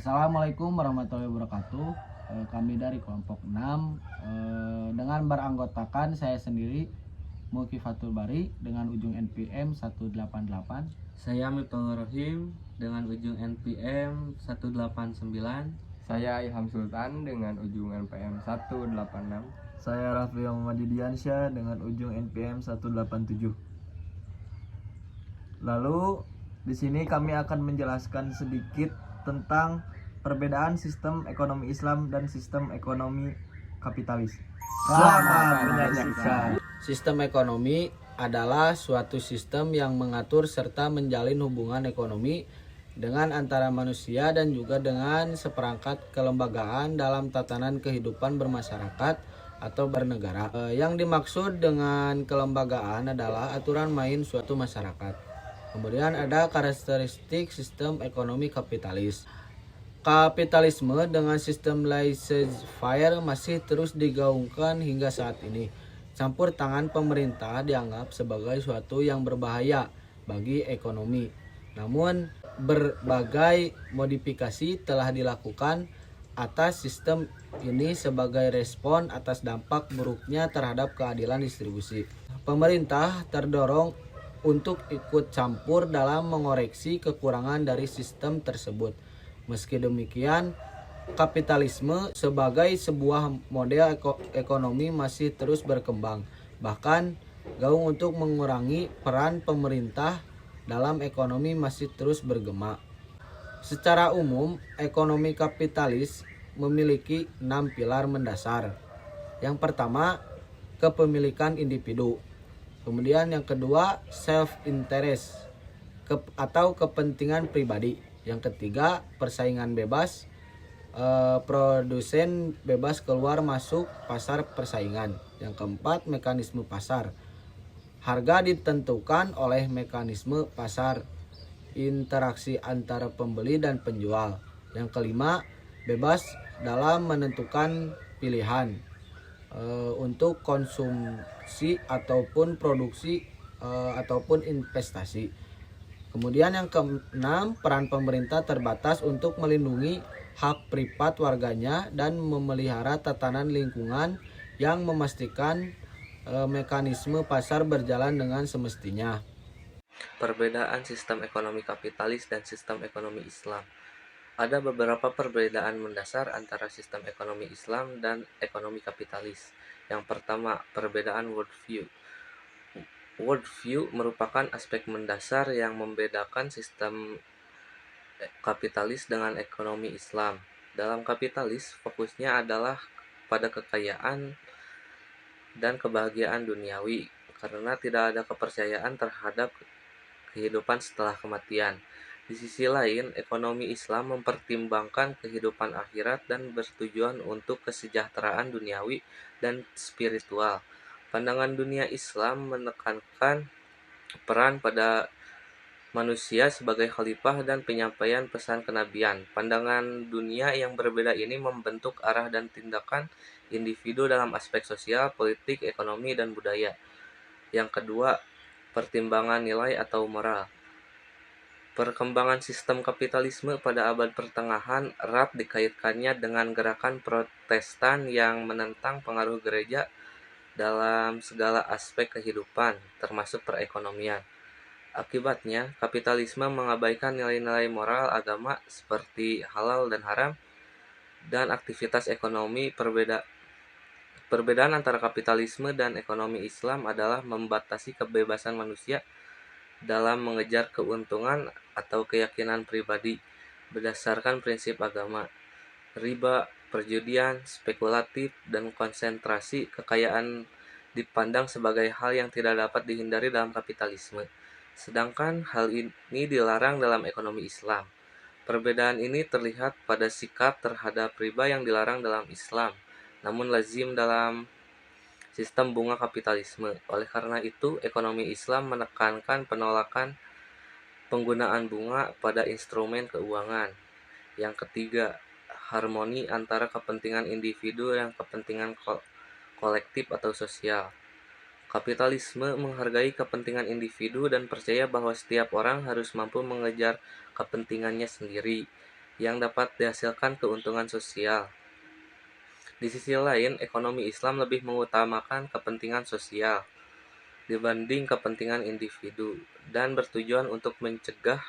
Assalamualaikum warahmatullahi wabarakatuh. Kami dari kelompok 6 dengan beranggotakan saya sendiri Mulki Fatul Bari dengan ujung NPM 188. Saya Miftaul Rohim dengan ujung NPM 189. Saya Ilham Sultan dengan ujung NPM 186. Saya Raffi Muhammad Diansyah dengan ujung NPM 187. Lalu di sini kami akan menjelaskan sedikit tentang perbedaan sistem ekonomi Islam dan sistem ekonomi kapitalis. Selamat menyaksikan. Sistem ekonomi adalah suatu sistem yang mengatur serta menjalin hubungan ekonomi dengan antara manusia dan juga dengan seperangkat kelembagaan dalam tatanan kehidupan bermasyarakat atau bernegara. Yang dimaksud dengan kelembagaan adalah aturan main suatu masyarakat. Kemudian ada karakteristik sistem ekonomi kapitalis. Kapitalisme dengan sistem laissez-faire masih terus digaungkan hingga saat ini. Campur tangan pemerintah dianggap sebagai suatu yang berbahaya bagi ekonomi. Namun berbagai modifikasi telah dilakukan atas sistem ini sebagai respon atas dampak buruknya terhadap keadilan distribusi. Pemerintah terdorong untuk ikut campur dalam mengoreksi kekurangan dari sistem tersebut. Meski demikian, kapitalisme sebagai sebuah model ekonomi masih terus berkembang. Bahkan, gaung untuk mengurangi peran pemerintah dalam ekonomi masih terus bergema. Secara umum, ekonomi kapitalis memiliki 6 pilar mendasar. Yang pertama, kepemilikan individu. Kemudian yang kedua, self-interest atau kepentingan pribadi. Yang ketiga, persaingan bebas. Produsen bebas keluar masuk pasar persaingan. Yang keempat, mekanisme pasar. Harga ditentukan oleh mekanisme pasar. Interaksi antara pembeli dan penjual. Yang kelima, bebas dalam menentukan pilihan untuk konsumsi ataupun produksi ataupun investasi. Kemudian yang keenam, peran pemerintah terbatas untuk melindungi hak privat warganya dan memelihara tatanan lingkungan yang memastikan mekanisme pasar berjalan dengan semestinya. Perbedaan sistem ekonomi kapitalis dan sistem ekonomi Islam. Ada beberapa perbedaan mendasar antara sistem ekonomi Islam dan ekonomi kapitalis. Yang pertama, perbedaan worldview. Worldview merupakan aspek mendasar yang membedakan sistem kapitalis dengan ekonomi Islam. Dalam kapitalis, fokusnya adalah pada kekayaan dan kebahagiaan duniawi, karena tidak ada kepercayaan terhadap kehidupan setelah kematian. Di sisi lain, ekonomi Islam mempertimbangkan kehidupan akhirat dan bertujuan untuk kesejahteraan duniawi dan spiritual. Pandangan dunia Islam menekankan peran pada manusia sebagai khalifah dan penyampaian pesan kenabian. Pandangan dunia yang berbeda ini membentuk arah dan tindakan individu dalam aspek sosial, politik, ekonomi, dan budaya. Yang kedua, pertimbangan nilai atau moral. Perkembangan sistem kapitalisme pada abad pertengahan erat dikaitkannya dengan gerakan Protestan yang menentang pengaruh gereja dalam segala aspek kehidupan, termasuk perekonomian. Akibatnya, kapitalisme mengabaikan nilai-nilai moral agama seperti halal dan haram, dan aktivitas ekonomi. Perbedaan antara kapitalisme dan ekonomi Islam adalah membatasi kebebasan manusia dalam mengejar keuntungan atau keyakinan pribadi berdasarkan prinsip agama. Riba, perjudian, spekulatif, dan konsentrasi kekayaan dipandang sebagai hal yang tidak dapat dihindari dalam kapitalisme, sedangkan hal ini dilarang dalam ekonomi Islam. Perbedaan ini terlihat pada sikap terhadap riba yang dilarang dalam Islam, namun lazim dalam sistem bunga kapitalisme. Oleh karena itu, ekonomi Islam menekankan penolakan penggunaan bunga pada instrumen keuangan. Yang ketiga, harmoni antara kepentingan individu dan kepentingan kolektif atau sosial. Kapitalisme menghargai kepentingan individu dan percaya bahwa setiap orang harus mampu mengejar kepentingannya sendiri. yang dapat dihasilkan keuntungan sosial. Di sisi lain, ekonomi Islam lebih mengutamakan kepentingan sosial dibanding kepentingan individu dan bertujuan untuk mencegah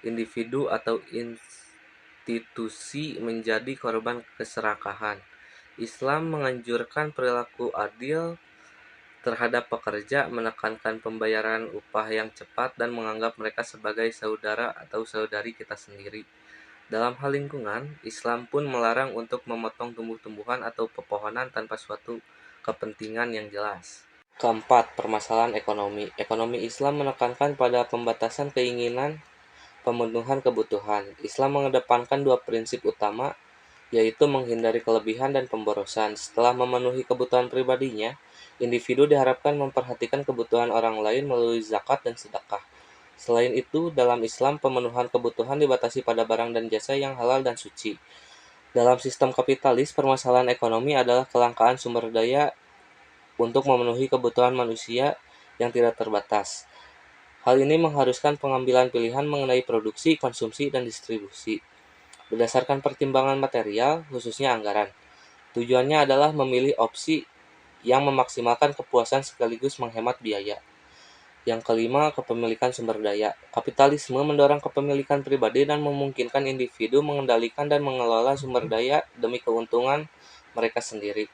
individu atau institusi menjadi korban keserakahan. Islam menganjurkan perilaku adil terhadap pekerja, menekankan pembayaran upah yang cepat, dan menganggap mereka sebagai saudara atau saudari kita sendiri. Dalam hal lingkungan, Islam pun melarang untuk memotong tumbuh-tumbuhan atau pepohonan tanpa suatu kepentingan yang jelas. Keempat, permasalahan ekonomi. Ekonomi Islam menekankan pada pembatasan keinginan, pemenuhan kebutuhan. Islam mengedepankan dua prinsip utama, yaitu menghindari kelebihan dan pemborosan. Setelah memenuhi kebutuhan pribadinya, individu diharapkan memperhatikan kebutuhan orang lain melalui zakat dan sedekah. Selain itu, dalam Islam, pemenuhan kebutuhan dibatasi pada barang dan jasa yang halal dan suci. Dalam sistem kapitalis, permasalahan ekonomi adalah kelangkaan sumber daya untuk memenuhi kebutuhan manusia yang tidak terbatas. Hal ini mengharuskan pengambilan pilihan mengenai produksi, konsumsi, dan distribusi berdasarkan pertimbangan material, khususnya anggaran. Tujuannya adalah memilih opsi yang memaksimalkan kepuasan sekaligus menghemat biaya. Yang kelima, kepemilikan sumber daya. Kapitalisme mendorong kepemilikan pribadi dan memungkinkan individu mengendalikan dan mengelola sumber daya demi keuntungan mereka sendiri.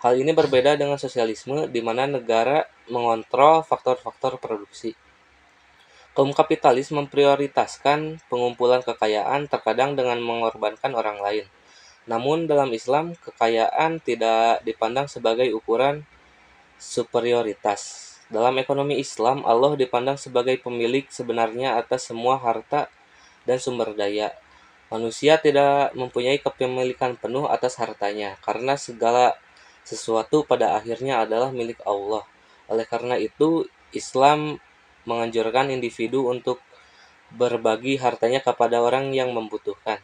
Hal ini berbeda dengan sosialisme, di mana negara mengontrol faktor-faktor produksi. Kaum kapitalis memprioritaskan pengumpulan kekayaan, terkadang dengan mengorbankan orang lain. Namun dalam Islam, kekayaan tidak dipandang sebagai ukuran superioritas. Dalam ekonomi Islam, Allah dipandang sebagai pemilik sebenarnya atas semua harta dan sumber daya. Manusia tidak mempunyai kepemilikan penuh atas hartanya, karena segala sesuatu pada akhirnya adalah milik Allah. Oleh karena itu, Islam menganjurkan individu untuk berbagi hartanya kepada orang yang membutuhkan.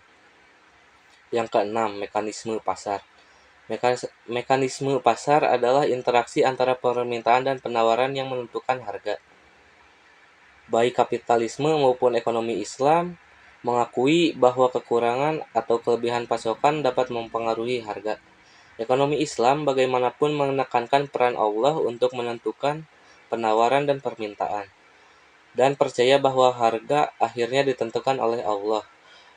Yang keenam, mekanisme pasar. Mekanisme pasar adalah interaksi antara permintaan dan penawaran yang menentukan harga. Baik kapitalisme maupun ekonomi Islam mengakui bahwa kekurangan atau kelebihan pasokan dapat mempengaruhi harga. Ekonomi Islam bagaimanapun menekankan peran Allah untuk menentukan penawaran dan permintaan, dan percaya bahwa harga akhirnya ditentukan oleh Allah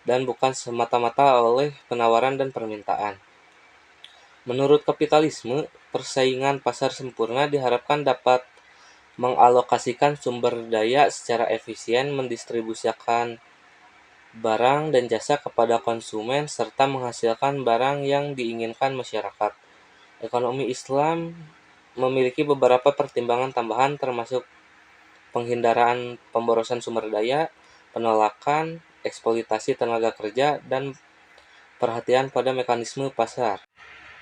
dan bukan semata-mata oleh penawaran dan permintaan. Menurut kapitalisme, persaingan pasar sempurna diharapkan dapat mengalokasikan sumber daya secara efisien, mendistribusikan barang dan jasa kepada konsumen, serta menghasilkan barang yang diinginkan masyarakat. Ekonomi Islam memiliki beberapa pertimbangan tambahan, termasuk penghindaran pemborosan sumber daya, penolakan eksploitasi tenaga kerja, dan perhatian pada mekanisme pasar.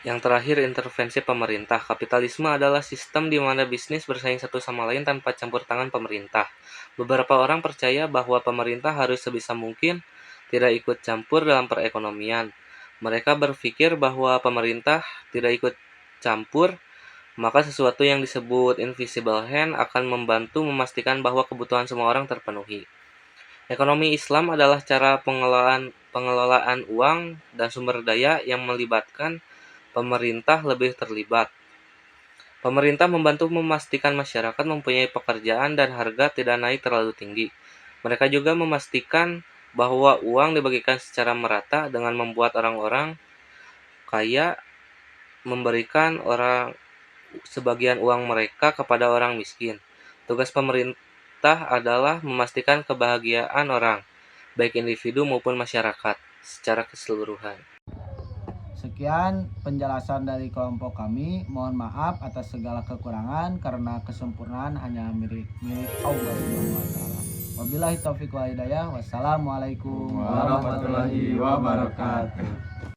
Yang terakhir, intervensi pemerintah. Kapitalisme adalah sistem di mana bisnis bersaing satu sama lain tanpa campur tangan pemerintah. Beberapa orang percaya bahwa pemerintah harus sebisa mungkin tidak ikut campur dalam perekonomian. Mereka berpikir bahwa pemerintah tidak ikut campur, maka sesuatu yang disebut invisible hand akan membantu memastikan bahwa kebutuhan semua orang terpenuhi. Ekonomi Islam adalah cara pengelolaan uang dan sumber daya yang melibatkan pemerintah lebih terlibat. Pemerintah membantu memastikan masyarakat mempunyai pekerjaan dan harga tidak naik terlalu tinggi. Mereka juga memastikan bahwa uang dibagikan secara merata dengan membuat orang-orang kaya memberikan sebagian uang mereka kepada orang miskin. Tugas pemerintah adalah memastikan kebahagiaan orang, baik individu maupun masyarakat, secara keseluruhan. Sekian penjelasan dari kelompok kami. Mohon maaf atas segala kekurangan karena kesempurnaan hanya milik Allah SWT. Wabillahi taufiq wal hidayah. Wassalamualaikum warahmatullahi wabarakatuh.